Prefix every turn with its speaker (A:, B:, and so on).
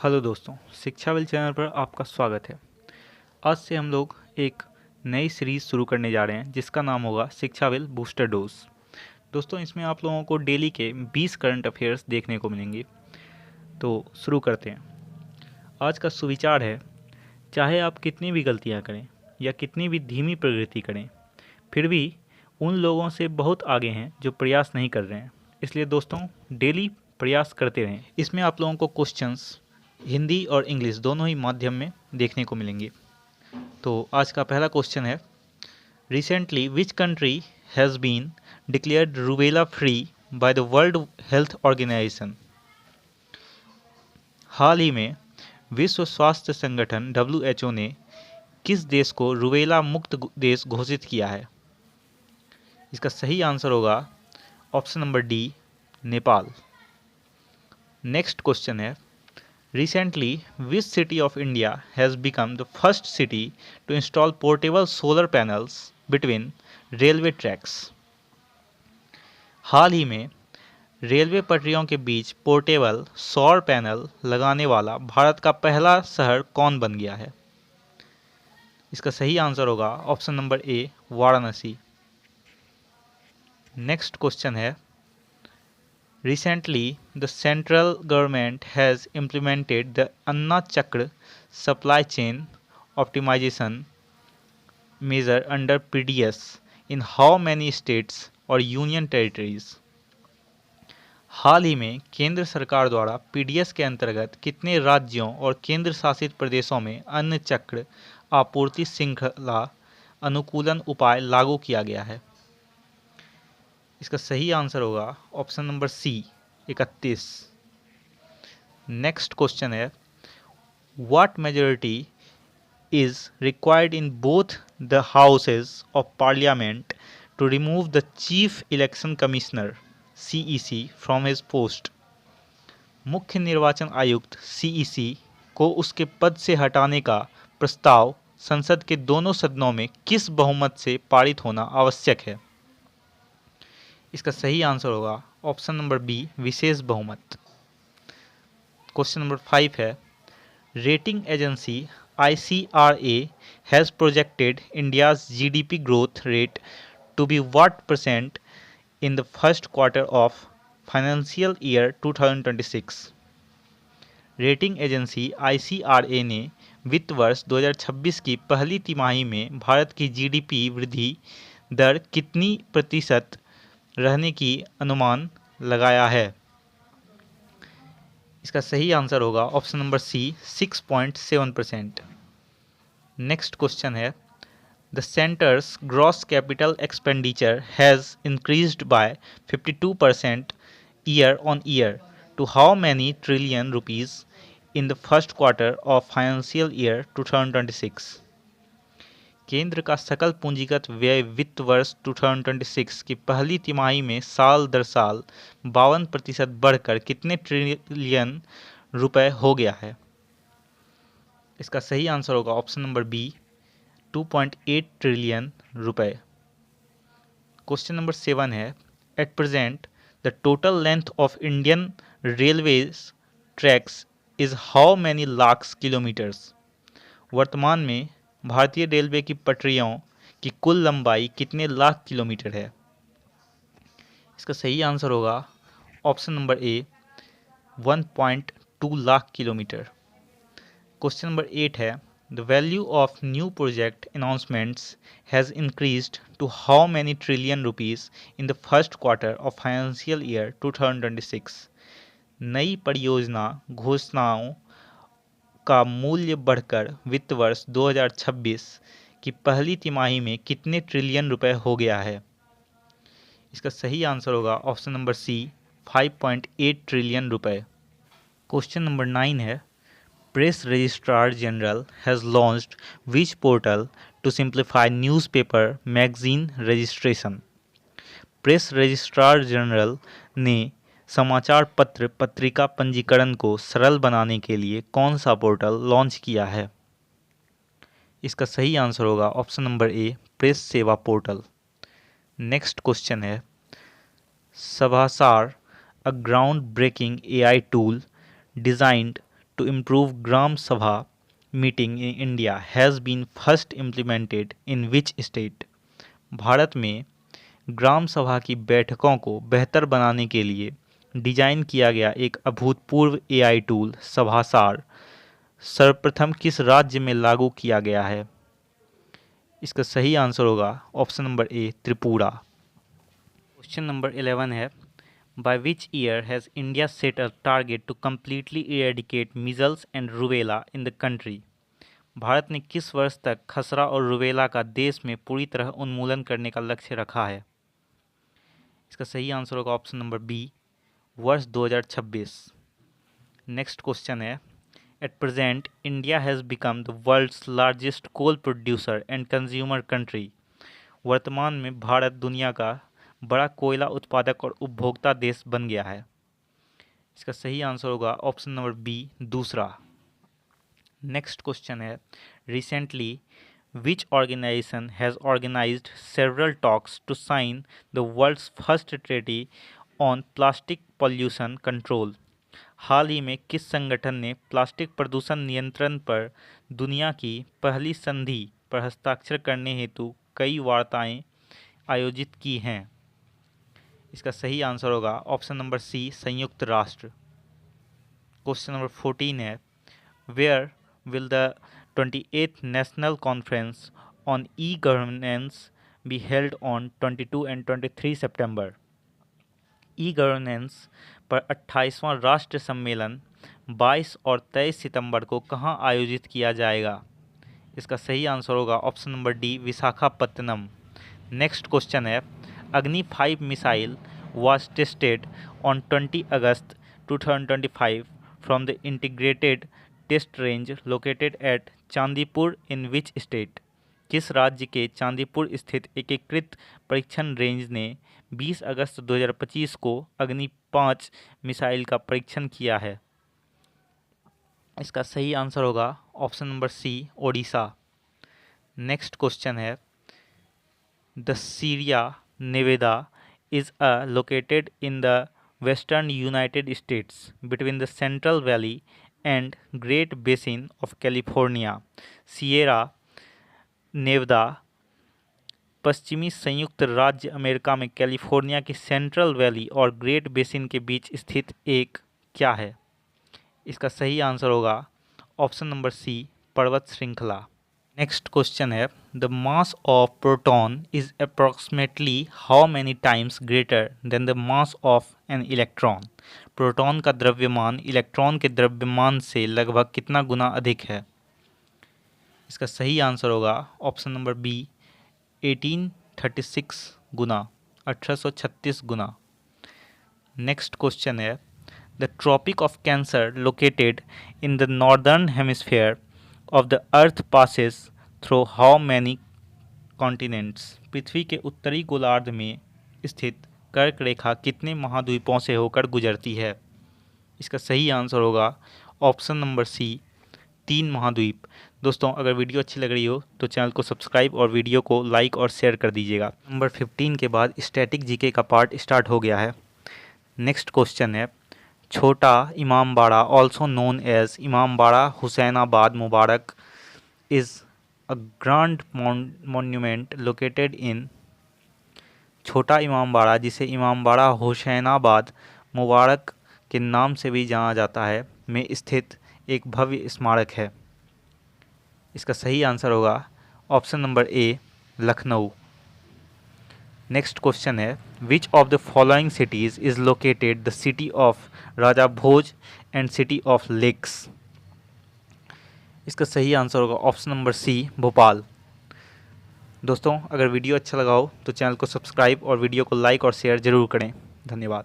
A: Hello दोस्तों, शिक्षाविल channel पर आपका स्वागत है। आज से हम लोग एक नई सीरीज़ शुरू करने जा रहे हैं जिसका नाम होगा शिक्षाविल बूस्टर डोज। दोस्तों, इसमें आप लोगों को डेली के 20 करंट अफेयर्स देखने को मिलेंगे। तो शुरू करते हैं। आज का सुविचार है, चाहे आप कितनी भी गलतियां करें या कितनी भी धीमी प्रगति करें, फिर भी उन लोगों से बहुत आगे हैं जो प्रयास नहीं कर रहे हैं। इसलिए दोस्तों, डेली प्रयास करते रहें। इसमें आप लोगों को क्वेश्चंस हिंदी और इंग्लिश दोनों ही माध्यम में देखने को मिलेंगे। तो आज का पहला क्वेश्चन है, recently which country has been declared rubella free by the world health organisation. हाल ही में विश्व स्वास्थ्य संगठन WHO ने किस देश को रूबेला मुक्त देश घोषित किया है? इसका सही आंसर होगा option number D, Nepal. Next question है, recently which city of India has become the first city to install portable solar panels between railway tracks? हाल ही में रेलवे पटरियों के बीच पोर्टेबल सौर पैनल लगाने वाला भारत का पहला शहर कौन बन गया है? इसका सही आंसर होगा ऑप्शन नंबर ए, वाराणसी। नेक्स्ट क्वेश्चन है, recently the central government has implemented the Anna Chakra supply chain optimization measure under PDS in how many states or union territories? हाल ही में केंद्र सरकार द्वारा PDS के अंतर्गत कितने राज्यों और केंद्र शासित प्रदेशों में अन्न चक्र आपूर्ति श्रृंखला अनुकूलन उपाय लागू किया गया है? इसका सही आंसर होगा option number C, 31। Next question है, what majority is required in both the houses of parliament to remove the chief election commissioner CEC from his post. मुख्य निर्वाचन आयुक्त CEC को उसके पद से हटाने का प्रस्ताव संसद के दोनों सदनों में किस बहुमत से पारित होना आवश्यक है? इसका सही आंसर होगा ऑप्शन नंबर बी, विशेष बहुमत। क्वेश्चन नंबर 5 है, rating agency ICRA has projected India's GDP growth rate to be what % in the first quarter of financial year 2026। Rating agency ICRA ने वित्त वर्ष 2026 की पहली तिमाही में भारत की GDP वृद्धि दर कितनी प्रतिशत रहने की अनुमान लगाया है? इसका सही आंसर होगा option number C, 6.7%। Next question है, the centre's gross capital expenditure has increased by 52% year on year to how many trillion rupees in the first quarter of financial year 2026। केंद्र का सकल पूंजीगत व्यय वित्त वर्ष 2026 की पहली तिमाही में साल दर साल 52% बढ़कर कितने ट्रिलियन रुपए हो गया है? इसका सही आंसर होगा ऑप्शन नंबर बी, 2.8 ट्रिलियन रुपए। क्वेश्चन नंबर 7 है, at present the total length of Indian railways tracks is how many lakhs kilometres. वर्तमान में भारतीय रेलवे की पटरियों की कुल लंबाई कितने लाख किलोमीटर है? इसका सही आंसर होगा option number A, 1.2 lakh kilometre. Question number 8 है, the value of new project announcements has increased to how many trillion rupees in the first quarter of financial year 2026। नई परियोजना घोषणाओं का मूल्य बढ़कर वित्त वर्ष 2026 की पहली तिमाही में कितने ट्रिलियन रुपए हो गया है? इसका सही आंसर होगा ऑप्शन नंबर सी, 5.8 ट्रिलियन रुपए। क्वेश्चन नंबर 9 है, press registrar general has launched which portal to simplify newspaper magazine registration. Press registrar general ने समाचार पत्र पत्रिका पंजीकरण को सरल बनाने के लिए कौन सा पोर्टल लॉन्च किया है? इसका सही आंसर होगा option number A, press Sewa portal. Next question है, Sabhasaar, a ground breaking AI tool designed to improve Gram Sabha meeting in India has been first implemented in which state? Bharat में ग्राम सभा की बैठकों को बेहतर बनाने के लिए डिजाइन किया गया एक अभूतपूर्व एआई टूल सभासार सर्वप्रथम किस राज्य में लागू किया गया है? इसका सही आंसर होगा option number A, Tripura. Question number 11 है, by which year has India set a target to completely eradicate measles and rubella in the country? Bharat ने किस वर्ष तक खसरा और रूबेला का देश में पूरी तरह उन्मूलन करने का लक्ष्य रखा है? इसका सही आंसर होगा ऑप्शन नंबर बी, वर्ष 2026। नेक्स्ट क्वेश्चन है, at present India has become the world's largest coal producer and consumer country. वर्तमान में भारत दुनिया का बड़ा कोयला उत्पादक और उपभोक्ता देश बन गया है। इसका सही आंसर होगा ऑप्शन नंबर बी, दूसरा। नेक्स्ट क्वेश्चन है, recently which organization has organized several talks to sign the world's first treaty on plastic pollution control? हाल ही में किस संगठन ने प्लास्टिक प्रदूषण नियंत्रण पर दुनिया की पहली संधि पर हस्ताक्षर करने हेतु कई वार्ताएं आयोजित की हैं? इसका सही आंसर होगा ऑप्शन नंबर सी, संयुक्त राष्ट्र। क्वेश्चन नंबर 14 है, where will the 28th National Conference on E-Governance be held on 22 and 23 September? E-Governance पर 28वां राष्ट्र सम्मेलन 22 और 23 सितंबर को कहां आयोजित किया जाएगा? इसका सही आंसर होगा option number D, Visakhapatnam. Next question है, Agni 5 missile was tested on 20 August 2025 from the integrated test range located at Chandipur in which state? किस राज्य के चांदीपुर स्थित एकीकृत परीक्षण रेंज ने 20 अगस्त 2025 को अग्नि 5 मिसाइल का परीक्षण किया है? इसका सही आंसर होगा option number C, Odisha. Next question है, the Sierra Nevada is located in the western United States between the central valley and great basin of California. Sierra Nevada पश्चिमी संयुक्त राज्य अमेरिका में कैलिफोर्निया की सेंट्रल वैली और great basin के बीच स्थित एक क्या है? इसका सही आंसर होगा ऑप्शन नंबर सी, पर्वत श्रृंखला। नेक्स्ट क्वेश्चन है, the mass of proton is approximately how many times greater than the mass of an electron? Proton का द्रव्यमान इलेक्ट्रॉन के द्रव्यमान से लगभग कितना गुना अधिक है? इसका सही आंसर होगा ऑप्शन नंबर बी, 1836 गुना, 1836 गुना। नेक्स्ट क्वेश्चन है, the Tropic of Cancer located in the northern hemisphere of the earth passes through how many continents? पृथ्वी के उत्तरी गोलार्ध में स्थित कर्क रेखा कितने महाद्वीपों से होकर गुजरती है? इसका सही आंसर होगा ऑप्शन नंबर सी, 3 महाद्वीप। दोस्तों, अगर वीडियो अच्छी लग रही हो तो चैनल को सब्सक्राइब और वीडियो को लाइक और शेयर कर दीजिएगा। नंबर 15 के बाद स्टैटिक जीके का पार्ट स्टार्ट हो गया है। नेक्स्ट क्वेश्चन है, Chhota Imambara also known as Imambara Hussainabad Mubarak is a grand monument located in? Chhota Imambara, जिसे इमामबाड़ा हुसैनाबाद मुबारक के नाम से भी जाना जाता है, में स्थित एक भव्य स्मारक है। इसका सही आंसर होगा option number A, Lucknow. Next question है, which of the following cities is located the city of Raja Bhoj and city of lakes? इसका सही आंसर होगा ऑप्शन नंबर सी, भोपाल। दोस्तों, अगर वीडियो अच्छा लगा हो तो चैनल को सब्सक्राइब और वीडियो को लाइक और शेयर ज़रूर करें। धन्यवाद।